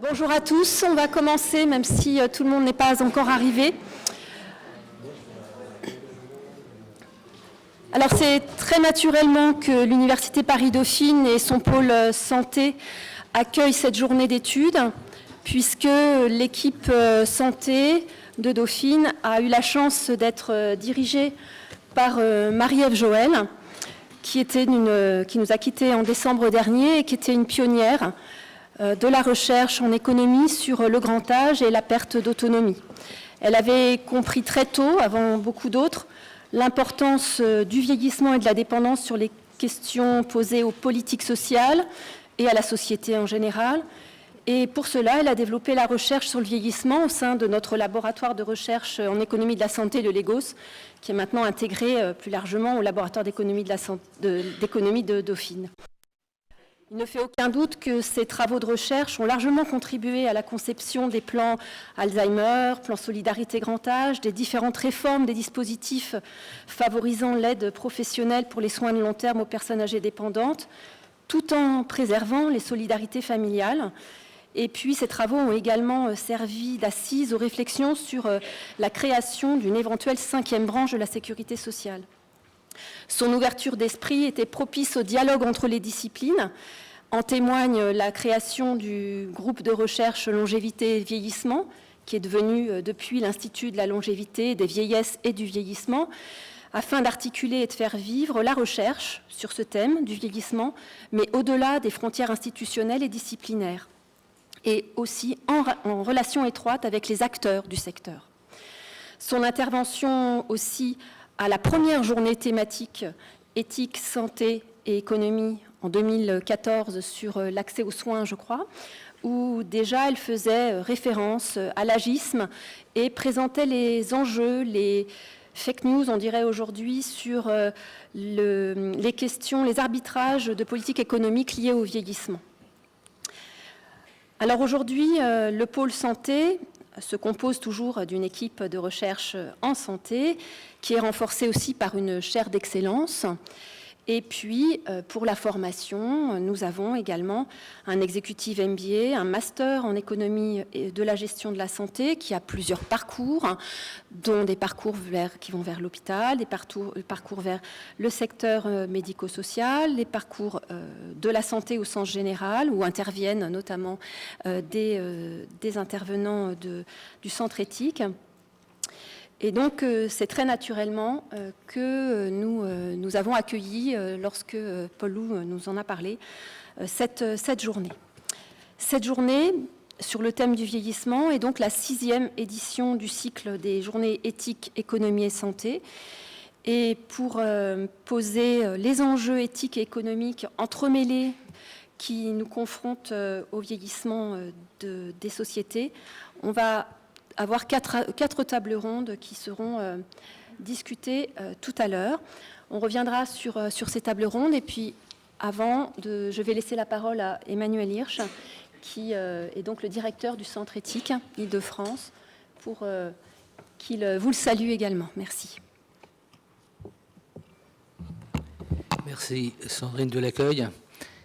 Bonjour à tous, on va commencer même si tout le monde n'est pas encore arrivé. Alors c'est très naturellement que l'Université Paris-Dauphine et son pôle santé accueillent cette journée d'études, puisque l'équipe santé de Dauphine a eu la chance d'être dirigée par Marie-Ève Joël, qui nous a quittés en décembre dernier et qui était une pionnière de la recherche en économie sur le grand âge et la perte d'autonomie. Elle avait compris très tôt, avant beaucoup d'autres, l'importance du vieillissement et de la dépendance sur les questions posées aux politiques sociales et à la société en général. Et pour cela, elle a développé la recherche sur le vieillissement au sein de notre laboratoire de recherche en économie de la santé de Lagos, qui est maintenant intégré plus largement au laboratoire d'économie de Dauphine. Il ne fait aucun doute que ces travaux de recherche ont largement contribué à la conception des plans Alzheimer, plan Solidarité Grand Âge, des différentes réformes des dispositifs favorisant l'aide professionnelle pour les soins de long terme aux personnes âgées dépendantes, tout en préservant les solidarités familiales. Et puis, ces travaux ont également servi d'assise aux réflexions sur la création d'une éventuelle 5e branche de la sécurité sociale. Son ouverture d'esprit était propice au dialogue entre les disciplines. En témoigne la création du groupe de recherche longévité et vieillissement, qui est devenu depuis l'Institut de la longévité, des vieillesses et du vieillissement, afin d'articuler et de faire vivre la recherche sur ce thème du vieillissement, mais au-delà des frontières institutionnelles et disciplinaires, et aussi en relation étroite avec les acteurs du secteur. Son intervention aussi à la première journée thématique éthique, santé et économie en 2014 sur l'accès aux soins, je crois, où déjà elle faisait référence à l'agisme et présentait les enjeux, les fake news, on dirait aujourd'hui, sur les questions, les arbitrages de politique économique liés au vieillissement. Alors aujourd'hui, le pôle santé se compose toujours d'une équipe de recherche en santé qui est renforcée aussi par une chaire d'excellence. Et puis, pour la formation, nous avons également un exécutif MBA, un master en économie et de la gestion de la santé qui a plusieurs parcours, dont des parcours qui vont vers l'hôpital, des parcours vers le secteur médico-social, les parcours de la santé au sens général, où interviennent notamment des intervenants du centre éthique. Et donc, c'est très naturellement que nous avons accueilli, lorsque Paul Lou nous en a parlé, cette journée. Cette journée, sur le thème du vieillissement, est donc la 6e édition du cycle des journées éthiques, économie et santé. Et pour poser les enjeux éthiques et économiques entremêlés qui nous confrontent au vieillissement des sociétés, on va avoir quatre tables rondes qui seront discutées tout à l'heure. On reviendra sur ces tables rondes et puis je vais laisser la parole à Emmanuel Hirsch, qui est donc le directeur du Centre éthique Île-de-France, pour qu'il vous le salue également. Merci. Merci Sandrine de l'accueil.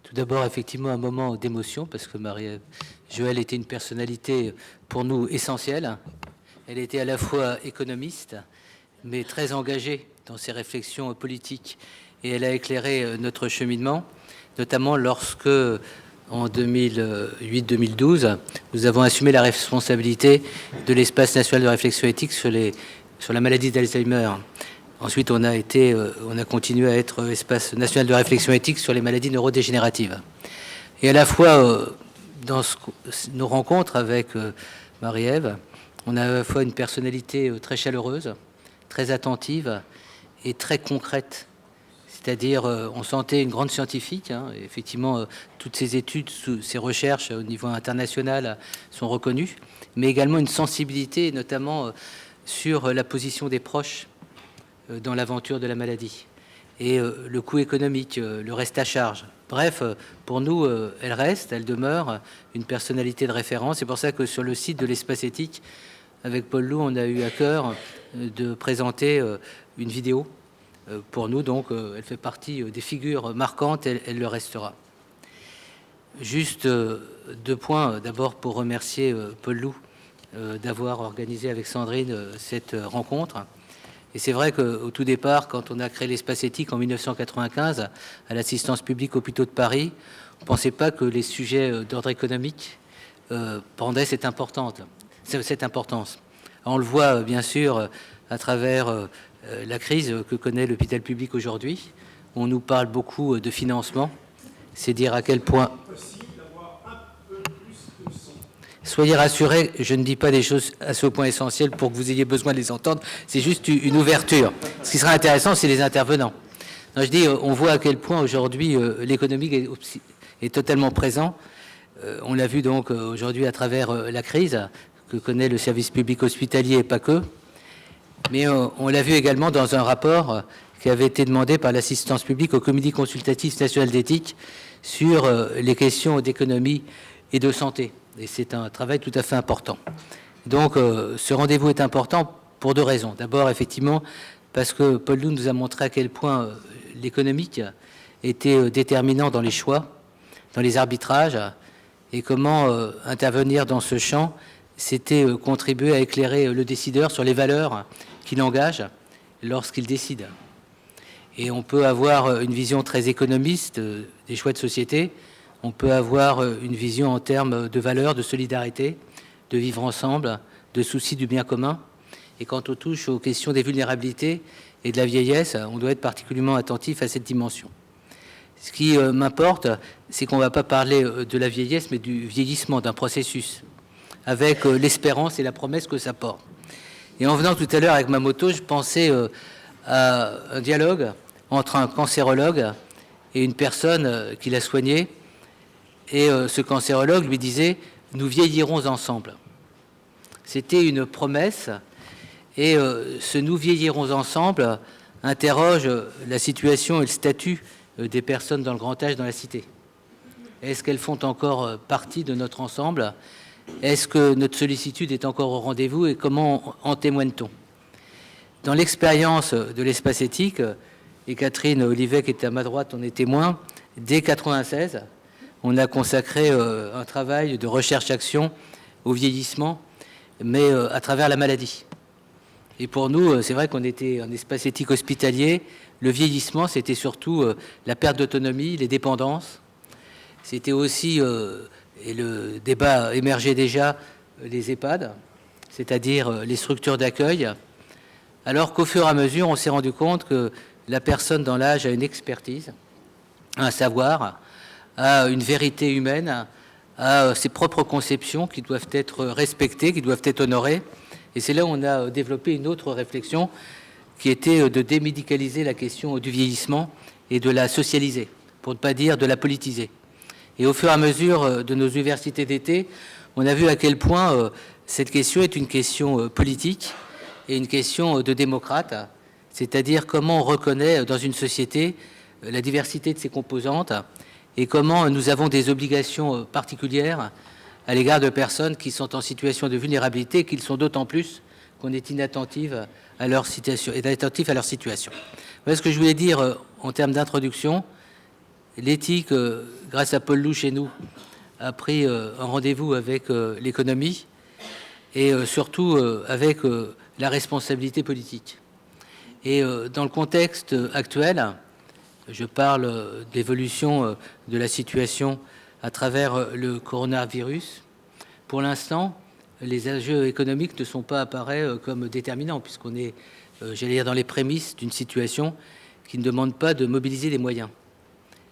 Tout d'abord, effectivement, un moment d'émotion, parce que Marie-Ève Joël était une personnalité pour nous essentielle. Elle était à la fois économiste, mais très engagée dans ses réflexions politiques, et elle a éclairé notre cheminement, notamment lorsque, en 2008-2012, nous avons assumé la responsabilité de l'espace national de réflexion éthique sur la maladie d'Alzheimer. Ensuite, on a continué à être espace national de réflexion éthique sur les maladies neurodégénératives. Et à la fois, dans nos rencontres avec Marie-Ève, on a à la fois une personnalité très chaleureuse, très attentive et très concrète. C'est-à-dire, on sentait une grande scientifique. Et effectivement, toutes ces études, ces recherches au niveau international sont reconnues, mais également une sensibilité, notamment sur la position des proches dans l'aventure de la maladie et le coût économique, le reste à charge. Bref, pour nous, elle demeure une personnalité de référence. C'est pour ça que sur le site de l'espace éthique, avec Paul Lou, on a eu à cœur de présenter une vidéo. Pour nous, donc, elle fait partie des figures marquantes, elle le restera. Juste 2 points. D'abord, pour remercier Paul Loup d'avoir organisé avec Sandrine cette rencontre. Et c'est vrai qu'au tout départ, quand on a créé l'espace éthique en 1995 à l'assistance publique hôpitaux de Paris, on ne pensait pas que les sujets d'ordre économique prendraient cette importance. On le voit bien sûr à travers la crise que connaît l'hôpital public aujourd'hui. On nous parle beaucoup de financement. C'est dire à quel point... Soyez rassurés, je ne dis pas des choses à ce point essentielles pour que vous ayez besoin de les entendre. C'est juste une ouverture. Ce qui sera intéressant, c'est les intervenants. Non, je dis, on voit à quel point aujourd'hui l'économique est totalement présent. On l'a vu donc aujourd'hui à travers la crise que connaît le service public hospitalier et pas que. Mais on l'a vu également dans un rapport qui avait été demandé par l'assistance publique au Comité consultatif national d'éthique sur les questions d'économie et de santé. Et c'est un travail tout à fait important. Donc, ce rendez-vous est important pour 2 raisons. D'abord, effectivement, parce que Paul Loup nous a montré à quel point l'économique était déterminant dans les choix, dans les arbitrages, et comment intervenir dans ce champ, c'était contribuer à éclairer le décideur sur les valeurs qu'il engage lorsqu'il décide. Et on peut avoir une vision très économiste des choix de société. On peut avoir une vision en termes de valeurs, de solidarité, de vivre ensemble, de souci du bien commun. Et quand on touche aux questions des vulnérabilités et de la vieillesse, on doit être particulièrement attentif à cette dimension. Ce qui m'importe, c'est qu'on ne va pas parler de la vieillesse, mais du vieillissement, d'un processus, avec l'espérance et la promesse que ça porte. Et en venant tout à l'heure avec ma moto, je pensais à un dialogue entre un cancérologue et une personne qui l'a soigné. Et ce cancérologue lui disait « Nous vieillirons ensemble ». C'était une promesse, et ce « Nous vieillirons ensemble » interroge la situation et le statut des personnes dans le grand âge dans la cité. Est-ce qu'elles font encore partie de notre ensemble? Est-ce que notre sollicitude est encore au rendez-vous, et comment en témoigne-t-on? Dans l'expérience de l'espace éthique, et Catherine Olivet qui était à ma droite en est témoin, dès 1996, on a consacré un travail de recherche-action au vieillissement, mais à travers la maladie. Et pour nous, c'est vrai qu'on était un espace éthique hospitalier. Le vieillissement, c'était surtout la perte d'autonomie, les dépendances. C'était aussi, et le débat émergeait déjà, les EHPAD, c'est-à-dire les structures d'accueil, alors qu'au fur et à mesure, on s'est rendu compte que la personne dans l'âge a une expertise, un savoir, a une vérité humaine, a ses propres conceptions qui doivent être respectées, qui doivent être honorées. Et c'est là où on a développé une autre réflexion qui était de démédicaliser la question du vieillissement et de la socialiser, pour ne pas dire de la politiser. Et au fur et à mesure de nos universités d'été, on a vu à quel point cette question est une question politique et une question de démocrate, c'est-à-dire comment on reconnaît dans une société la diversité de ses composantes et comment nous avons des obligations particulières à l'égard de personnes qui sont en situation de vulnérabilité et qui le sont d'autant plus qu'on est inattentif à leur situation. Voilà ce que je voulais dire en termes d'introduction. L'éthique, grâce à Paul Loup chez nous, a pris un rendez-vous avec l'économie et surtout avec la responsabilité politique. Et dans le contexte actuel, je parle d'évolution de la situation à travers le coronavirus. Pour l'instant, les enjeux économiques ne sont pas apparus comme déterminants, puisqu'on est, j'allais dire, dans les prémices d'une situation qui ne demande pas de mobiliser les moyens.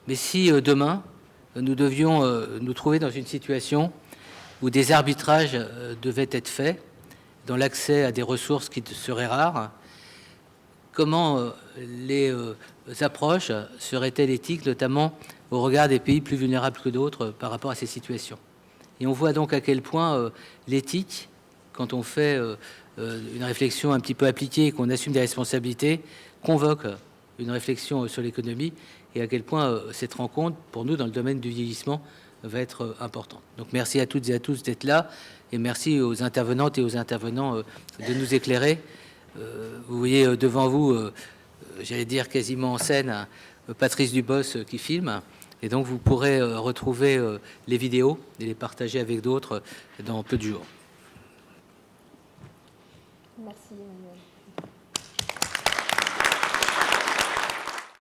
Mais si demain, nous devions nous trouver dans une situation où des arbitrages devaient être faits dans l'accès à des ressources qui seraient rares, comment les approches seraient-elles éthiques, notamment au regard des pays plus vulnérables que d'autres par rapport à ces situations? Et on voit donc à quel point l'éthique, quand on fait une réflexion un petit peu appliquée et qu'on assume des responsabilités, convoque une réflexion sur l'économie, et à quel point cette rencontre, pour nous, dans le domaine du vieillissement, va être importante. Donc merci à toutes et à tous d'être là, et merci aux intervenantes et aux intervenants de nous éclairer. Vous voyez devant vous, j'allais dire quasiment en scène, Patrice Dubos qui filme. Et donc, vous pourrez retrouver les vidéos et les partager avec d'autres dans peu de jours. Merci, Emmanuel.